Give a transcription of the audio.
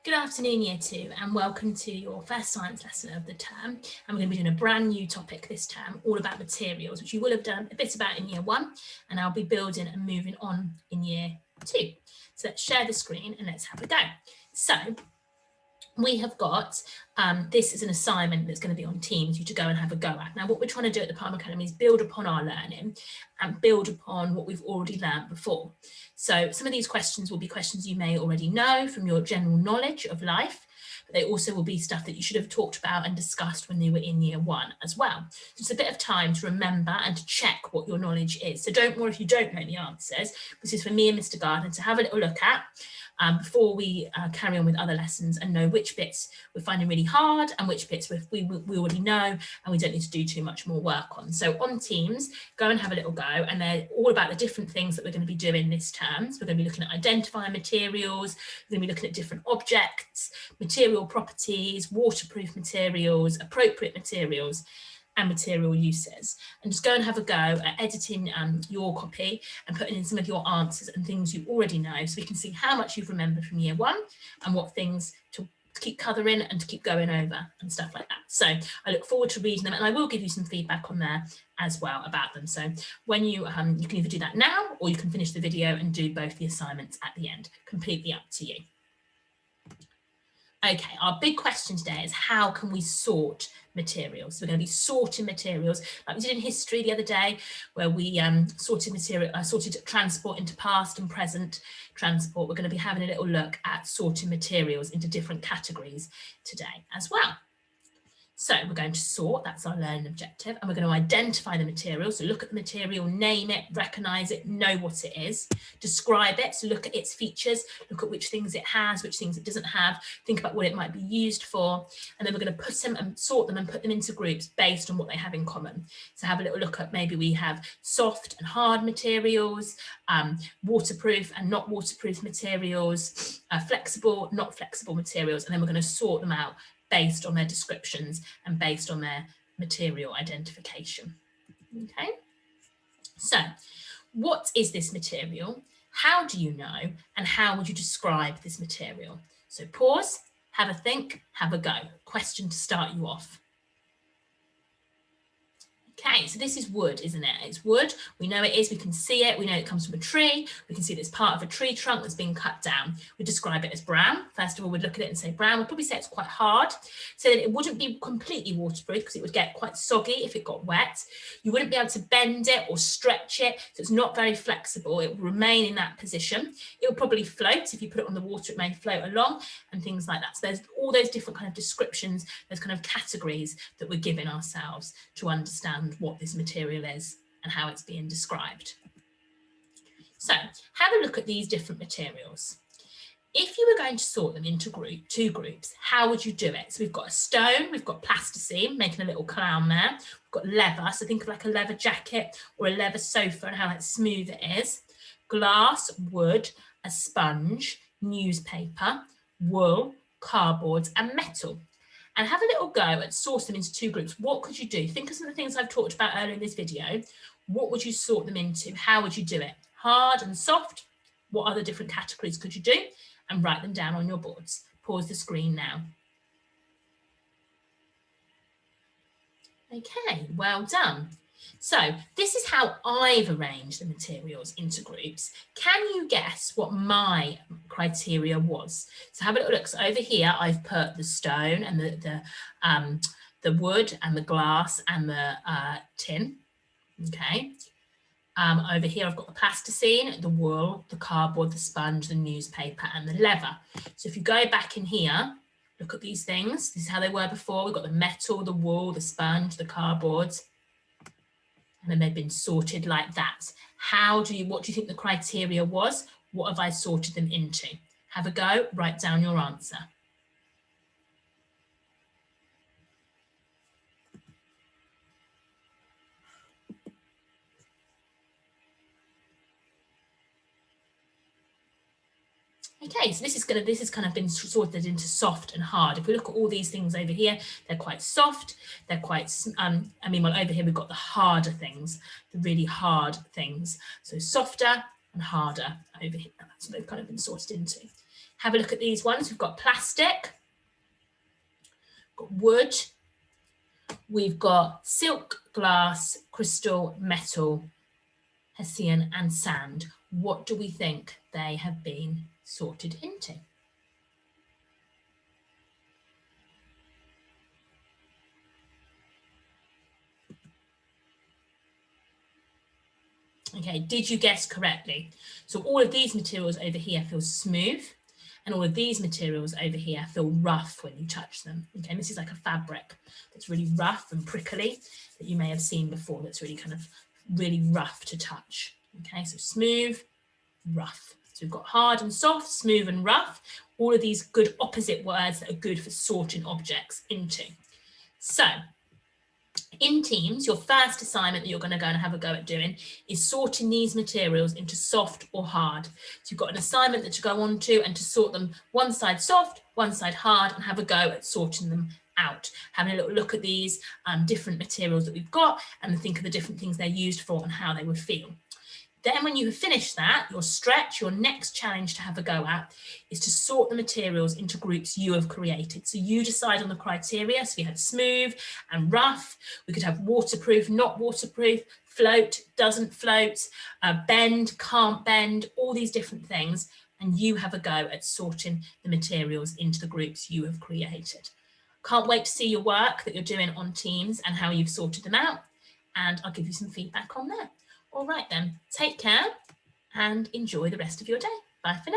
Good afternoon, Year 2, and welcome to your first science lesson of the term. And we're going to be doing a brand new topic this term, all about materials, which you will have done a bit about in Year 1, and I'll be building and moving on in Year 2. So let's share the screen and let's have a go. So we have got, this is an assignment that's going to be on Teams for you to go and have a go at. Now, what we're trying to do at the Palm Academy is build upon our learning and build upon what we've already learned before. So some of these questions will be questions you may already know from your general knowledge of life, but they also will be stuff that you should have talked about and discussed when you were in Year 1 as well. So it's a bit of time to remember and to check what your knowledge is. So don't worry if you don't know the answers. This is for me and Mr. Gardner to have a little look at before we carry on with other lessons and know which bits we're finding really hard and which bits we already know and we don't need to do too much more work on. So on Teams, go and have a little go, and they're all about the different things that we're going to be doing this term. So we're going to be looking at identifying materials, we're going to be looking at different objects, material properties, waterproof materials, appropriate materials, and material uses. And just go and have a go at editing your copy and putting in some of your answers and things you already know, so we can see how much you've remembered from Year 1 and what things to keep covering and to keep going over and stuff like that. So I look forward to reading them, and I will give you some feedback on there as well about them. So when you can either do that now, or you can finish the video and do both the assignments at the end. Completely up to you. Okay, our big question today is how can we sort materials? So we're going to be sorting materials like we did in history the other day, where we sorted transport into past and present transport. We're going to be having a little look at sorting materials into different categories today as well. So we're going to sort, that's our learning objective, and we're going to identify the material. So look at the material, name it, recognise it, know what it is, describe it, so look at its features, look at which things it has, which things it doesn't have, think about what it might be used for, and then we're going to put them and sort them and put them into groups based on what they have in common. So have a little look at, maybe we have soft and hard materials, waterproof and not waterproof materials, flexible, not flexible materials, and then we're going to sort them out based on their descriptions and based on their material identification. Okay, so what is this material? How do you know? And how would you describe this material? So pause, have a think, have a go. Question to start you off. Okay, so this is wood, isn't it? It's wood. We know it is. We can see it. We know it comes from a tree. We can see that it's part of a tree trunk that's been cut down. We describe it as brown. First of all, we'd look at it and say brown. We'd probably say it's quite hard, so that it wouldn't be completely waterproof because it would get quite soggy if it got wet. You wouldn't be able to bend it or stretch it, so it's not very flexible. It will remain in that position. It will probably float. If you put it on the water, it may float along and things like that. So there's all those different kind of descriptions, those kind of categories that we're giving ourselves to understand what this material is and how it's being described. So have a look at these different materials. If you were going to sort them into two groups, how would you do it? So we've got a stone, we've got plasticine, making a little clown there. We've got leather, so think of like a leather jacket or a leather sofa and how like smooth it is. Glass, wood, a sponge, newspaper, wool, cardboard and metal. And have a little go at sort them into two groups. What could you do? Think of some of the things I've talked about earlier in this video. What would you sort them into? How would you do it? Hard and soft? What other different categories could you do? And write them down on your boards. Pause the screen now. Okay, well done. So this is how I've arranged the materials into groups. Can you guess what my criteria was? So have a little look. So over here, I've put the stone and the wood and the glass and the tin. Okay. Over here, I've got the plasticine, the wool, the cardboard, the sponge, the newspaper, and the leather. So if you go back in here, look at these things. This is how they were before. We've got the metal, the wool, the sponge, the cardboard. And then they've been sorted like that. What do you think the criteria was? What have I sorted them into? Have a go, write down your answer. Okay, so this is kind of been sorted into soft and hard. If we look at all these things over here, they're quite soft. They're quite, well, over here we've got the harder things, the really hard things. So softer and harder over here. That's what they've kind of been sorted into. Have a look at these ones. We've got plastic, got wood, we've got silk, glass, crystal, metal, Hessian and sand. What do we think they have been sorted into? Okay, did you guess correctly? So all of these materials over here feel smooth, and all of these materials over here feel rough when you touch them. Okay, and this is like a fabric that's really rough and prickly that you may have seen before, that's really kind of really rough to touch. Okay, so smooth, rough. So we've got hard and soft, smooth and rough, all of these good opposite words that are good for sorting objects into. So in teams, your first assignment that you're going to go and have a go at doing is sorting these materials into soft or hard. So you've got an assignment that to go on to and to sort them one side soft, one side hard, and have a go at sorting them out. Having a little look at these different materials that we've got and think of the different things they're used for and how they would feel. Then when you have finished that, your stretch, your next challenge to have a go at is to sort the materials into groups you have created. So you decide on the criteria. So we had smooth and rough. We could have waterproof, not waterproof, float, doesn't float, bend, can't bend, all these different things. And you have a go at sorting the materials into the groups you have created. Can't wait to see your work that you're doing on Teams and how you've sorted them out. And I'll give you some feedback on that. All right then, take care and enjoy the rest of your day. Bye for now.